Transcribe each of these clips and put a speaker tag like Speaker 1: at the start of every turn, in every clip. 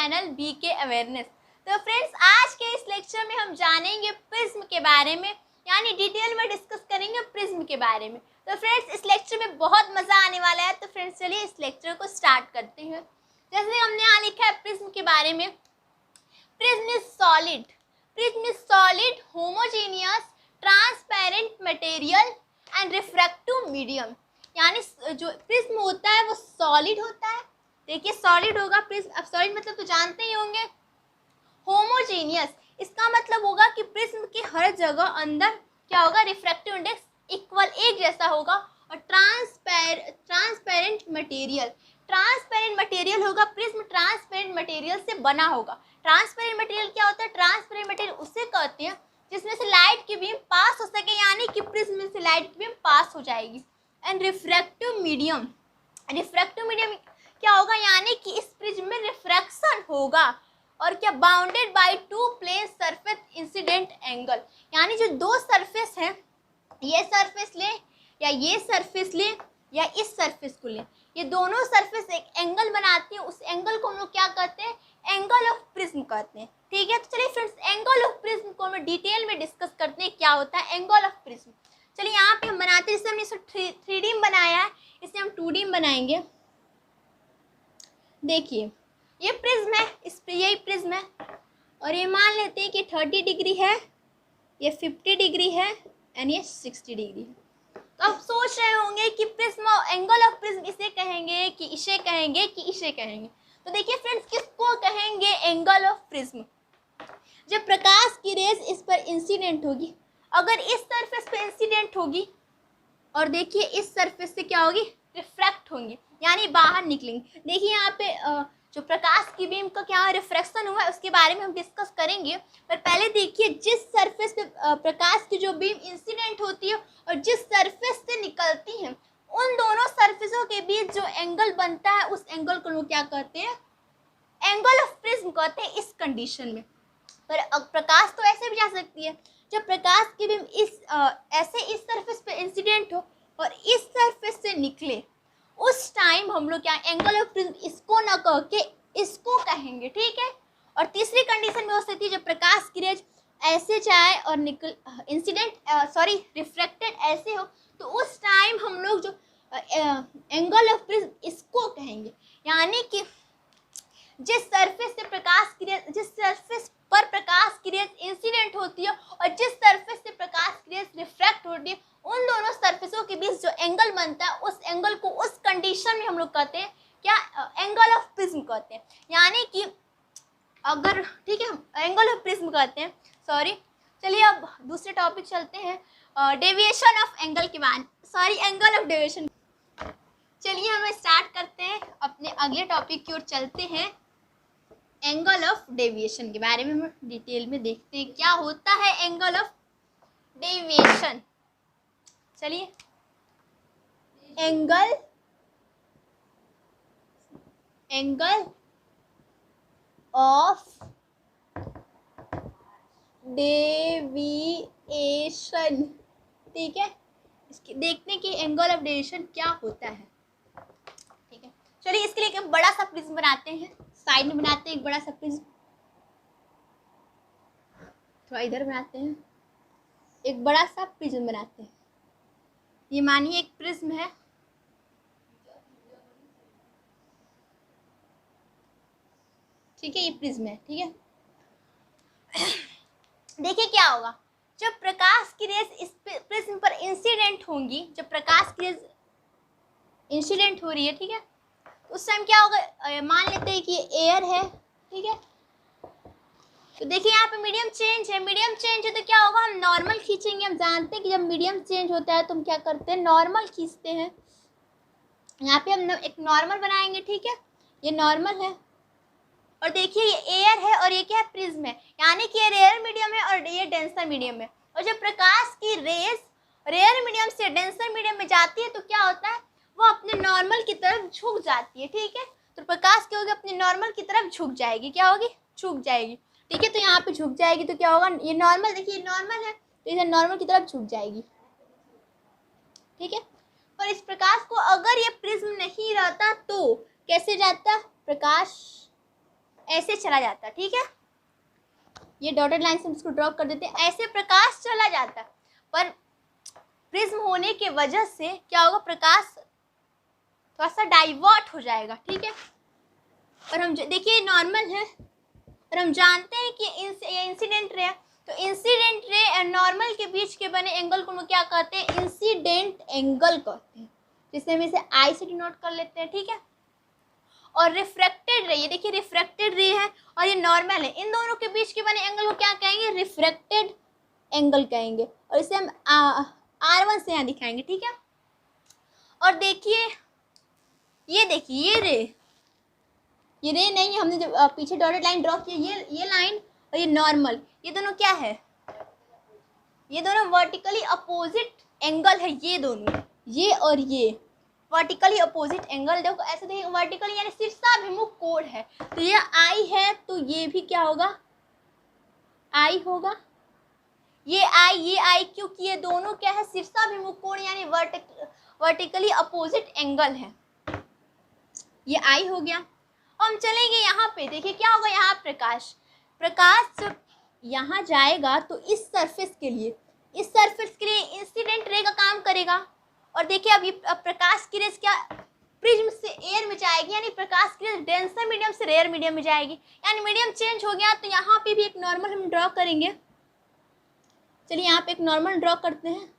Speaker 1: Channel BK awareness. तो friends, आज के इस लेक्चर में हम जानेंगे प्रिज्म के बारे में, यानी डिटेल में डिस्कस करेंगे प्रिज्म के बारे में। तो फ्रेंड्स, इस लेक्चर में बहुत मज़ा आने वाला है। तो फ्रेंड्स, चलिए इस लेक्चर को स्टार्ट करते हैं। जैसे हमने यहाँ लिखा है प्रिज्म के बारे में, prism is solid, prism is solid homogeneous transparent material and refractive medium. यानी जो प्रिज्म होता है वो सॉलिड होता है। देखिए सॉलिड होगा प्रिज्म, अब सॉलिड मतलब तो जानते ही होंगे। होमोजेनियस, इसका मतलब होगा कि प्रिज्म के हर जगह अंदर क्या होगा, रिफ्रैक्टिव इंडेक्स इक्वल एक जैसा होगा। और ट्रांसपेरेंट मटेरियल, ट्रांसपेरेंट मटेरियल होगा, प्रिज्म ट्रांसपेरेंट मटेरियल से बना होगा। ट्रांसपेरेंट मटेरियल क्या होता है, ट्रांसपेरेंट मटेरियल उसे कहते हैं जिसमें से लाइट की बीम पास हो सके, यानी कि प्रिज्म में से लाइट की बीम पास हो जाएगी। And refractive medium, refractive medium क्या होगा, यानी कि इस प्रिज्म में रिफ्रैक्शन होगा। और क्या, bounded by two plane surface incident angle, यानी जो दो सरफेस हैं, ये सरफेस ले या ये सरफेस ले या इस सरफेस को ले, ये दोनों सरफेस एक एंगल बनाती है। उस एंगल को हम लोग क्या कहते हैं, एंगल ऑफ प्रिज्म कहते हैं। ठीक है, तो चलिए फ्रेंड्स, एंगल ऑफ प्रिज्म को हम डिटेल में डिस्कस करते हैं, क्या होता है एंगल ऑफ प्रिज्म। चलिए यहाँ पे हम बनाते हैं, जैसे हमने इसे 3D में बनाया है, इसे हम 2D में बनाएंगे। देखिए ये प्रिज्म है, इस पे यही प्रिज्म है, और ये मान लेते हैं कि 30 डिग्री है, ये 50 डिग्री है एंड ये 60 डिग्री है। तो आप सोच रहे होंगे कि प्रिज्म, एंगल ऑफ प्रिज्म इसे कहेंगे कि इसे कहेंगे कि इसे कहेंगे। तो देखिए फ्रेंड्स, किसको कहेंगे एंगल ऑफ प्रिज्म, जब प्रकाश की रेज इस पर इंसिडेंट होगी, अगर इस सरफेस पे इंसिडेंट होगी और देखिए इस सरफेस से क्या होगी, रिफ्रैक्ट होंगी, यानी बाहर निकलेंगे। देखिए यहाँ पे जो प्रकाश की बीम का क्या रिफ्रैक्शन हुआ है उसके बारे में हम डिस्कस करेंगे, पर पहले देखिए जिस सरफेस पे प्रकाश की जो बीम इंसिडेंट होती है और जिस सरफेस से निकलती है, उन दोनों सरफेसों के बीच जो एंगल बनता है उस एंगल को लोग क्या कहते हैं, एंगल ऑफ प्रिज्म कहते हैं इस कंडीशन में। पर प्रकाश तो ऐसे भी जा सकती है, जब प्रकाश की बीम ऐसे इस सरफेस पे इंसिडेंट हो और इस सरफेस से निकले, उस टाइम हम लोग क्या एंगल ऑफ प्रिज्म इसको ना कह के इसको कहेंगे। ठीक है, और तीसरी कंडीशन में हो सकती है जब प्रकाश की रेज ऐसे जाए और निकल रिफ्रैक्टेड ऐसे हो, तो उस टाइम हम लोग जो एंगल ऑफ प्रिज्म इसको कहेंगे। यानी कि जिस सरफेस से प्रकाश की रेज, जिस सरफेस पर प्रकाश की रेज इंसिडेंट होती है और जिस सरफेस से प्रकाश की रेज रिफ्रैक्ट होती है, उन दोनों सरफेसों के बीच जो एंगल बनता है उस एंगल को उस कंडीशन में हम लोग कहते हैं क्या, एंगल ऑफ प्रिज्म कहते हैं। यानी कि अगर, ठीक है, एंगल ऑफ प्रिज्म कहते हैं, सॉरी। चलिए अब दूसरे टॉपिक चलते हैं, डेविएशन ऑफ एंगल के बाद, एंगल ऑफ डेविएशन। चलिए हम स्टार्ट करते हैं, अपने अगले टॉपिक की ओर चलते हैं। एंगल ऑफ डेविएशन के बारे में हम डिटेल में देखते हैं क्या होता है एंगल ऑफ डेविएशन। चलिए, एंगल ऑफ डेविएशन, ठीक है, इसके देखने की एंगल ऑफ डेविएशन क्या होता है। ठीक है, चलिए इसके लिए एक बड़ा सा प्रिज्म बनाते हैं, साइड में बनाते हैं एक बड़ा सा प्रिज्म, थोड़ा इधर बनाते हैं, एक बड़ा सा प्रिज्म बनाते हैं। ये मानिए एक प्रिज्म है, ठीक है, ये प्रिज्म है। ठीक है, देखिए क्या होगा, जब प्रकाश की रेज इस प्रिज्म पर इंसिडेंट होंगी, जब प्रकाश की रेज इंसिडेंट हो रही है, ठीक है, उस टाइम क्या होगा, मान लेते हैं कि ये एयर है। ठीक है, तो देखिए यहाँ पे मीडियम चेंज है, मीडियम चेंज है तो क्या होगा, हम नॉर्मल खींचेंगे। हम जानते हैं कि जब मीडियम चेंज होता है तो हम क्या करते हैं, नॉर्मल खींचते हैं। यहाँ पे हम एक नॉर्मल बनाएंगे। ठीक है, ये नॉर्मल है, और देखिए ये एयर है और ये क्या है, प्रिज्म है, यानी कि ये रेयर मीडियम है और ये डेंसर मीडियम है। और जब प्रकाश की रेज रेयर मीडियम से डेंसर मीडियम में जाती है तो क्या होता है, वो अपने नॉर्मल की तरफ झुक जाती है। ठीक है, तो प्रकाश क्या होगी, अपने नॉर्मल की तरफ झुक जाएगी, क्या होगी, झुक जाएगी। ठीक है, तो यहाँ पे झुक जाएगी तो क्या होगा, ये नॉर्मल, देखिए नॉर्मल है तो इधर नॉर्मल की तरफ झुक जाएगी। ठीक है, और इस प्रकाश को अगर ये प्रिज्म नहीं रहता तो कैसे जाता, प्रकाश ऐसे चला जाता, ठीक है। ये डॉटेड लाइन से हम इसको ड्रॉ कर देते हैं, ऐसे प्रकाश चला जाता। पर प्रिज्म होने के वजह से क्या होगा, प्रकाश थोड़ा सा डाइवर्ट हो जाएगा, ठीक है। और हम देखिए नॉर्मल है, और हम जानते हैं कि ये इंसिडेंट रे है, तो इंसिडेंट रे एंड नॉर्मल के बीच के बने एंगल को हम क्या कहते हैं, इंसिडेंट एंगल कहते हैं, जिसे हम इसे आई से डिनोट कर लेते हैं, ठीक है। और रिफ्रैक्टेड रे, ये देखिए रिफ्रैक्टेड रे है और ये नॉर्मल है, इन दोनों के बीच के बने एंगल को क्या कहेंगे, रिफ्रैक्टेड एंगल कहेंगे, और इसे हम R1 से यहाँ दिखाएंगे, ठीक है। और देखिए ये देखिए ये रे नहीं, हमने जब पीछे डॉटेड लाइन ड्रॉ की, ये लाइन और ये नॉर्मल, ये दोनों क्या है, ये दोनों वर्टिकली अपोजिट एंगल है, ये दोनों, ये और ये वर्टिकली अपोजिट एंगल। देखो ऐसे देखिए, वर्टिकली यानी शीर्षाभिमुख कोण है, तो ये आई है तो ये भी क्या होगा, आई होगा, ये आई, क्योंकि ये दोनों क्या है, शीर्षाभिमुख कोण यानी वर्टिकली अपोजिट एंगल है, ये आई हो गया। हम चलेंगे यहाँ पे, देखिए क्या होगा, यहाँ प्रकाश जब यहाँ जाएगा तो इस सरफेस के लिए इंसिडेंट रे का काम करेगा। और देखिए अब प्रकाश की रेस क्या प्रिज्म से एयर में जाएगी, यानी प्रकाश की रेस डेंसर मीडियम से रेयर मीडियम में जाएगी, यानी मीडियम चेंज हो गया। तो यहाँ पे भी एक नॉर्मल हम ड्रॉ करेंगे, चलिए यहाँ पे एक नॉर्मल ड्रॉ करते हैं,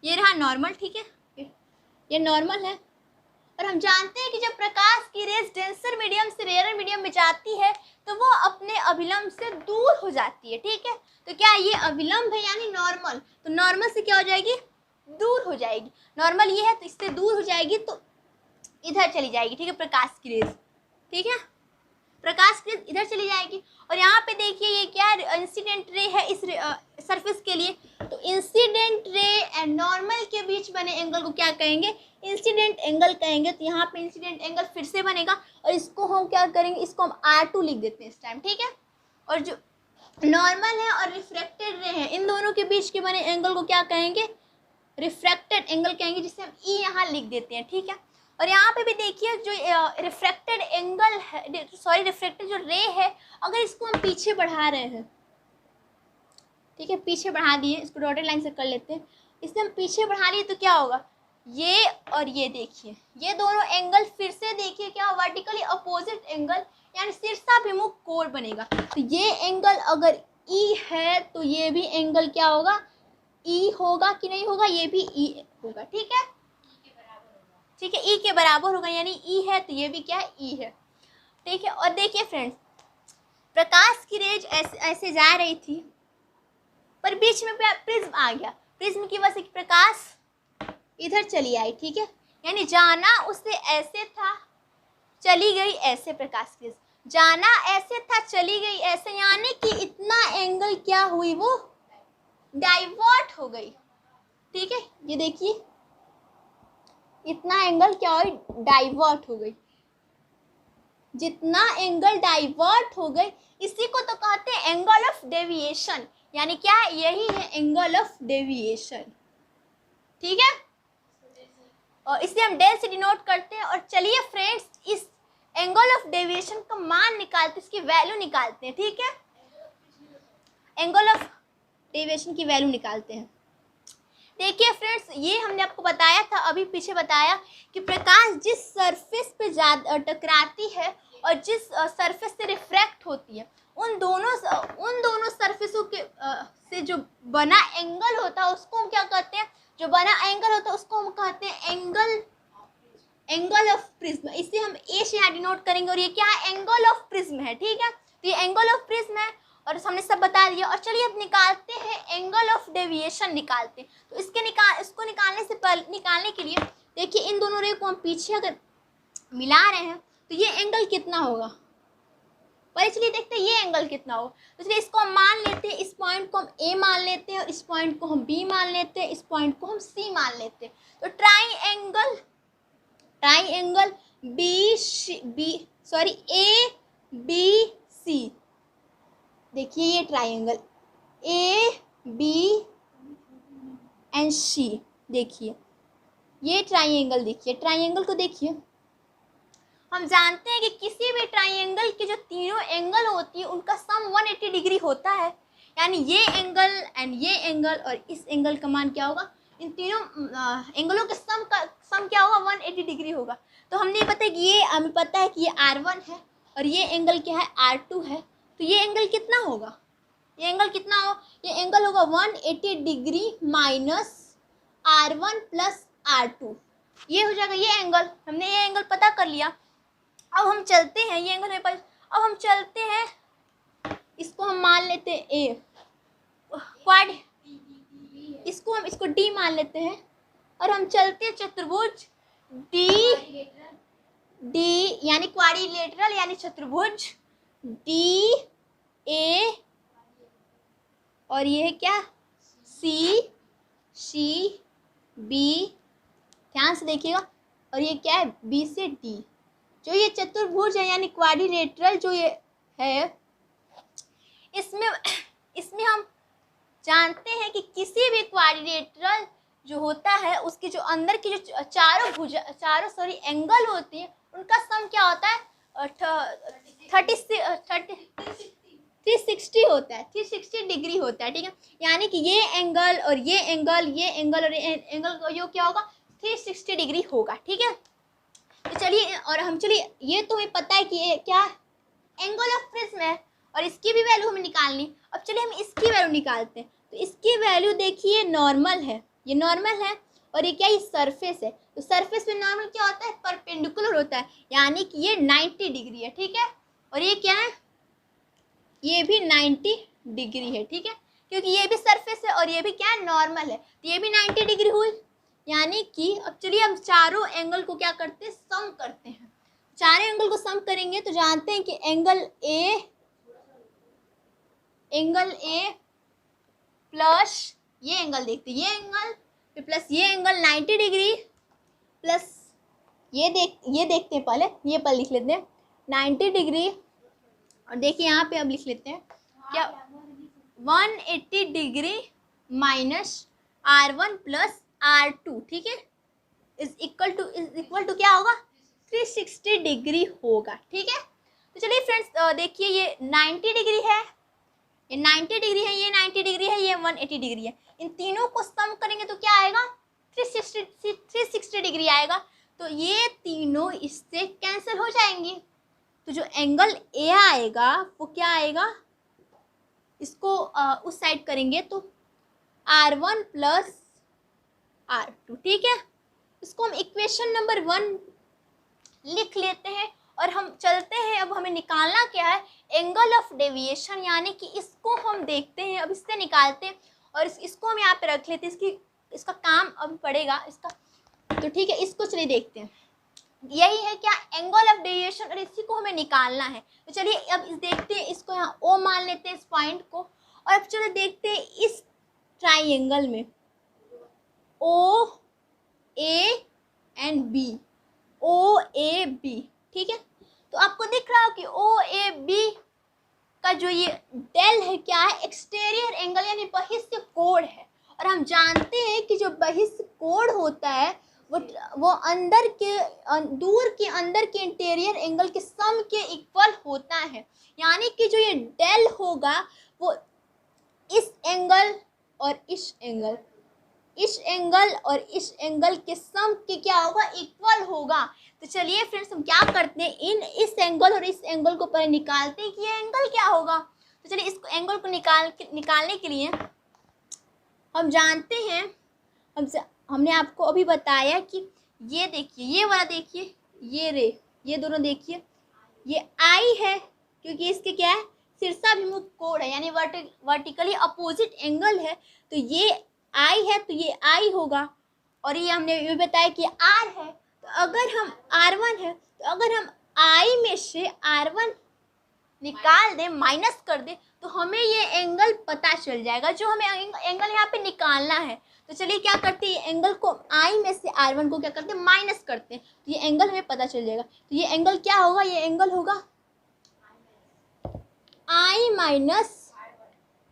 Speaker 1: ये रहा नॉर्मल, ठीक है, ये नॉर्मल है। और हम जानते हैं कि जब प्रकाश की रेस डेंसर मीडियम से रेयर मीडियम में जाती है तो वो अपने अभिलंब से दूर हो जाती है, ठीक है। तो क्या ये अभिलंब है यानी नॉर्मल, तो नॉर्मल से क्या हो जाएगी, दूर हो जाएगी। नॉर्मल ये है तो इससे दूर हो जाएगी, तो इधर चली जाएगी, ठीक है, प्रकाश की रेस, ठीक है, प्रकाश की रेस इधर चली जाएगी। और यहाँ पे देखिए ये क्या इंसिडेंट रे है इस सरफेस के लिए, तो इंसिडेंट रे एंड नॉर्मल के बीच बने एंगल को क्या कहेंगे, इंसिडेंट एंगल कहेंगे। तो यहाँ पे इंसिडेंट एंगल फिर से बनेगा, और इसको हम क्या करेंगे, इसको हम R2 लिख देते हैं इस टाइम, ठीक है। और जो नॉर्मल है और रिफ्रैक्टेड रे है, इन दोनों के बीच के बने एंगल को क्या कहेंगे, रिफ्रैक्टेड एंगल कहेंगे, जिसे हम E यहाँ लिख देते हैं, ठीक है। और यहाँ पे भी देखिए जो रिफ्रैक्टेड एंगल है, सॉरी रिफ्रैक्टेड जो रे है, अगर इसको हम पीछे बढ़ा रहे हैं, ठीक है, पीछे बढ़ा दिए, इसको डॉटेड लाइन से कर लेते हैं, इसे हम पीछे बढ़ा लिए तो क्या होगा, ये और ये देखिए, ये दोनों एंगल फिर से देखिए क्या वर्टिकली अपोजिट एंगल यानी शीर्षाभिमुख कोण बनेगा। तो ये एंगल अगर E है तो ये भी एंगल क्या होगा, E होगा कि नहीं होगा, ये भी E होगा, ठीक है, ठीक है, E के बराबर होगा, यानी E है तो ये भी क्या है, E है, ठीक है। और देखिए फ्रेंड्स, प्रकाश की रेज ऐसे जा रही थी, पर बीच में प्रिज्म आ गया, प्रिज्म की वजह से प्रकाश इधर चली आई, ठीक है, यानी जाना उससे ऐसे था, चली गई ऐसे, प्रकाश की रेज जाना ऐसे था, चली गई ऐसे, यानी कि इतना एंगल क्या हुई, वो डाइवर्ट हो गई, ठीक है। ये देखिए इतना एंगल क्या हुई, डाइवर्ट हो गई, जितना एंगल डाइवर्ट हो गई इसी को तो कहते हैं एंगल ऑफ डेविएशन, यानी क्या है, यही है एंगल ऑफ डेविएशन, ठीक है। और इसे हम डेल से डिनोट करते हैं। और चलिए फ्रेंड्स, इस एंगल ऑफ डेविएशन का मान निकालते, इसकी वैल्यू निकालते हैं, ठीक है, एंगल ऑफ डेविएशन की वैल्यू निकालते हैं। देखिए फ्रेंड्स, ये हमने आपको बताया था, अभी पीछे बताया कि प्रकाश जिस सरफेस पे टकराती है और जिस सरफेस से रिफ्रैक्ट होती है, उन दोनों सरफेसों के से जो बना एंगल होता है उसको हम क्या कहते हैं, जो बना एंगल होता है उसको हम कहते हैं एंगल ऑफ प्रिज्म। इसे हम ए से यहाँ डिनोट करेंगे, और ये क्या है, एंगल ऑफ प्रिज्म है, ठीक है। तो ये एंगल ऑफ प्रिज्म है और हमने सब बता दिया। और चलिए अब निकालते हैं एंगल ऑफ डेविएशन निकालते हैं। तो इसको निकालने के लिए देखिए, इन दोनों रे को हम पीछे अगर मिला रहे हैं तो ये एंगल कितना होगा, पर चलिए देखते हैं ये एंगल कितना होगा। तो चलिए इसको हम मान लेते हैं, इस पॉइंट को हम ए मान लेते हैं और इस पॉइंट को हम बी मान लेते हैं, इस पॉइंट को हम सी मान लेते हैं। तो ट्राइंगल ए बी सी, देखिए ये ट्राइंगल ए बी एंड सी, देखिए ये ट्राइंगल, देखिए ट्राइंगल को देखिए, हम जानते हैं कि किसी भी ट्राइंगल के जो तीनों एंगल होती है उनका सम 180 डिग्री होता है, यानी ये एंगल एंड ये एंगल और इस एंगल का मान क्या होगा, इन तीनों एंगलों के सम क्या होगा, 180 डिग्री होगा। तो हमने पता है कि ये हमें पता है कि ये R1 है और ये एंगल क्या है, R2 है। तो ये एंगल कितना होगा, ये एंगल कितना हो, ये एंगल होगा 180 degree minus R1 plus R2, ये हो जाएगा ये एंगल। हमने ये एंगल पता कर लिया। अब हम चलते हैं, ये एंगल मेरे पास, अब हम चलते हैं, इसको हम मान लेते हैं ए क्वाड, इसको डी मान लेते हैं और हम चलते हैं चतुर्भुज डी यानी क्वाड्रिलेटरल यानी चतुर्भुज डी ए और ये है क्या सी बी, ध्यान से देखिएगा, और ये क्या है बी से डी। जो ये चतुर्भुज है यानी क्वाड्रिलेटरल जो ये है, इसमें हम जानते हैं कि किसी भी क्वाड्रिलेटरल जो होता है उसके जो अंदर की जो चारों एंगल होती है उनका सम क्या होता है, 360 होता है, 360 डिग्री होता है, ठीक है। यानी कि ये एंगल और ये एंगल, ये एंगल और ये एंगल का योग क्या होगा, 360 डिग्री होगा, ठीक है। तो चलिए, और हम चलिए, ये तो हमें पता है कि ये क्या एंगल ऑफ प्रिज्म है और इसकी भी वैल्यू हमें निकालनी। अब चलिए हम इसकी वैल्यू निकालते हैं। तो इसकी वैल्यू देखिए नॉर्मल है, ये नॉर्मल है और ये क्या, ये सरफेस है। तो सरफेस में नॉर्मल क्या होता है, परपेंडिकुलर होता है, यानी कि ये 90 डिग्री है, ठीक है। और ये क्या है, ये भी 90 डिग्री है, ठीक है, क्योंकि ये भी सरफेस है और ये भी क्या है, नॉर्मल है, तो ये भी 90 डिग्री हुई। यानी कि अब चलिए हम चारों एंगल को क्या करते हैं, सम करते हैं। चारों एंगल को सम करेंगे तो जानते हैं कि एंगल ए प्लस ये एंगल, देखते हैं ये एंगल प्लस ये एंगल 90 डिग्री प्लस ये देखते हैं, पहले लिख लेते हैं 90 डिग्री, और देखिए यहाँ पे अब लिख लेते हैं क्या, 180 degree minus R1 plus R2, ठीक है, इज इक्वल टू क्या होगा, 360 डिग्री होगा, ठीक है। तो चलिए फ्रेंड्स देखिए, ये 90 डिग्री है, ये 90 डिग्री है, ये 90 डिग्री है, ये 180 डिग्री है। इन तीनों को सम करेंगे तो क्या आएगा, 360 डिग्री आएगा। तो ये तीनों इससे कैंसिल हो जाएंगे। तो जो एंगल ए आएगा वो क्या आएगा, इसको उस साइड करेंगे तो R1 प्लस R2, ठीक है। इसको हम इक्वेशन नंबर 1 लिख लेते हैं और हम चलते हैं। अब हमें निकालना क्या है, एंगल ऑफ डेविएशन, यानी कि इसको हम देखते हैं, अब इससे निकालते हैं और इसको हम यहाँ पे रख लेते हैं, इसका काम अब पड़ेगा इसका, तो ठीक है, इसको चलिए देखते हैं। यही है क्या, एंगल ऑफ डेविएशन, और इसी को हमें निकालना है। तो चलिए अब देखते हैं, इसको यहाँ O मान लेते हैं इस पॉइंट को, और अब चलो देखते हैं इस ट्राइंगल में O A and B, O A B, ठीक है। तो आपको दिख रहा हो कि O A B का जो ये डेल है क्या है, एक्सटीरियर एंगल यानी बहिष्ठ कोण है। और हम जानते हैं कि जो बहिष्ठ कोण होता है वो अंदर के दूर के अंदर के इंटीरियर एंगल के सम के इक्वल होता है। यानी कि जो ये डेल होगा वो इस एंगल और इस एंगल और इस एंगल के सम के क्या होगा, इक्वल होगा। तो चलिए फ्रेंड्स हम क्या करते हैं, इस एंगल और इस एंगल को पहले निकालते हैं कि ये एंगल क्या होगा। तो चलिए इस एंगल को निकालने के लिए हम जानते हैं, हमने आपको अभी बताया कि ये देखिए, ये वाला देखिए, ये दोनों देखिए, ये आई है क्योंकि इसके क्या है, शीर्षाभिमुख कोण है, यानी वर्टिकली अपोजिट एंगल है। तो ये आई है तो ये आई होगा, और ये हमने ये बताया कि आर है। तो अगर हम R1 है तो अगर हम आई में से R1 निकाल दें, माइनस कर दें, तो हमें ये एंगल पता चल जाएगा जो हमें एंगल यहाँ पे निकालना है। तो चलिए क्या करते हैं, एंगल को आई में से R1 को क्या करते हैं, माइनस करते हैं, तो ये एंगल हमें पता चल जाएगा। तो ये एंगल क्या होगा, ये एंगल होगा आई माइनस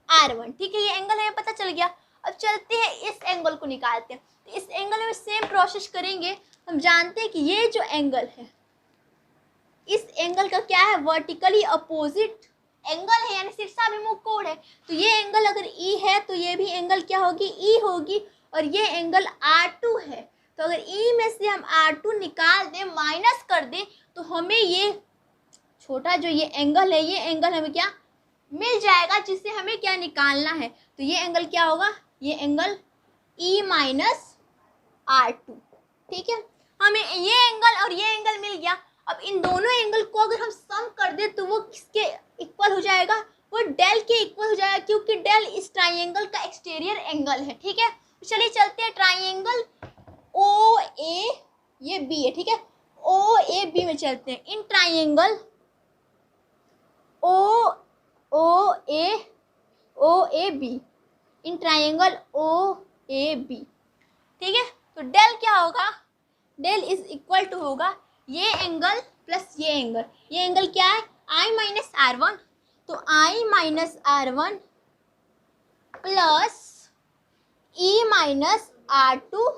Speaker 1: R1, ठीक है, ये एंगल हमें पता चल गया। अब चलते हैं इस एंगल को निकालते हैं। तो इस एंगल में सेम प्रोसेस करेंगे। हम जानते हैं कि ये जो एंगल है इस एंगल का क्या है, वर्टिकली अपोजिट एंगल है, यानी शीर्षाभिमुख कोण है। तो ये एंगल अगर ई है तो ये भी एंगल क्या होगी, ई होगी। और ये एंगल R2 है। तो अगर ई में से हम R2 निकाल दें, माइनस कर दें, तो हमें ये छोटा जो ये एंगल है, ये एंगल हमें क्या मिल जाएगा, जिससे हमें क्या निकालना है। तो ये एंगल क्या होगा, ये एंगल E माइनस R2। ठीक है, हमें ये एंगल और ये एंगल मिल गया। अब इन दोनों एंगल को अगर हम सम कर दे तो वो किसके इक्वल हो जाएगा, वो डेल के इक्वल हो जाएगा, क्योंकि डेल इस ट्राइंगल का एक्सटीरियर एंगल है। ठीक है, तो चलिए चलते हैं ट्राइंगल ओ ए, ये बी है। ठीक है, ओ ए बी में चलते हैं। In triangle O A B, in triangle O A B. ठीक है, तो डेल क्या होगा, डेल इज इक्वल टू होगा ये एंगल प्लस ये एंगल। ये एंगल क्या है, I माइनस R1। तो I minus R1 plus E minus R2।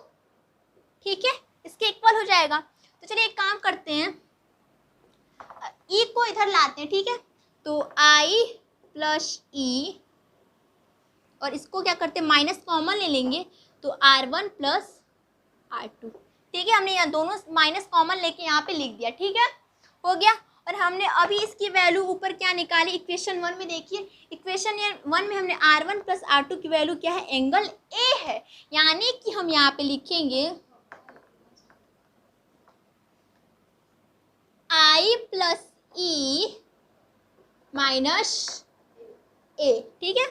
Speaker 1: ठीक है, इसके इक्वल हो जाएगा। तो चलिए एक काम करते हैं, E को इधर लाते हैं। ठीक है, तो I प्लस E, और इसको क्या करते हैं, माइनस कॉमन ले लेंगे, तो R1 प्लस R2। ठीक है, हमने यहाँ दोनों माइनस कॉमन लेके यहाँ पे लिख दिया। ठीक है, हो गया। और हमने अभी इसकी वैल्यू ऊपर क्या निकाली, इक्वेशन 1 में देखिए, इक्वेशन 1 में हमने R1 प्लस R2 की वैल्यू क्या है, एंगल ए है। यानी कि हम यहाँ पे लिखेंगे I प्लस E माइनस ए। ठीक है,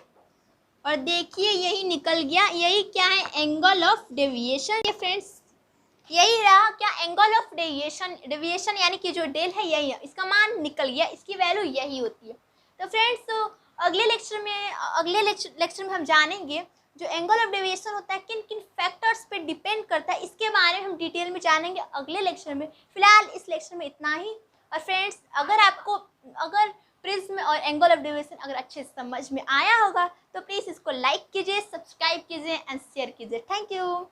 Speaker 1: और देखिए यही निकल गया, यही क्या है, एंगल ऑफ डेविएशन। ये फ्रेंड्स यही रहा क्या, एंगल ऑफ डेविएशन। डेविएशन यानी कि जो डेल है यही है, इसका मान निकल गया, इसकी वैल्यू यही होती है। तो फ्रेंड्स तो अगले लेक्चर में हम जानेंगे जो एंगल ऑफ डेविएशन होता है किन किन फैक्टर्स पे डिपेंड करता है, इसके बारे में हम डिटेल में जानेंगे अगले लेक्चर में। फिलहाल इस लेक्चर में इतना ही। और फ्रेंड्स अगर प्रिज्म और एंगल ऑफ डेविएशन अगर अच्छे से समझ में आया होगा तो प्लीज़ इसको लाइक कीजिए, सब्सक्राइब कीजिए एंड शेयर कीजिए। Thank you.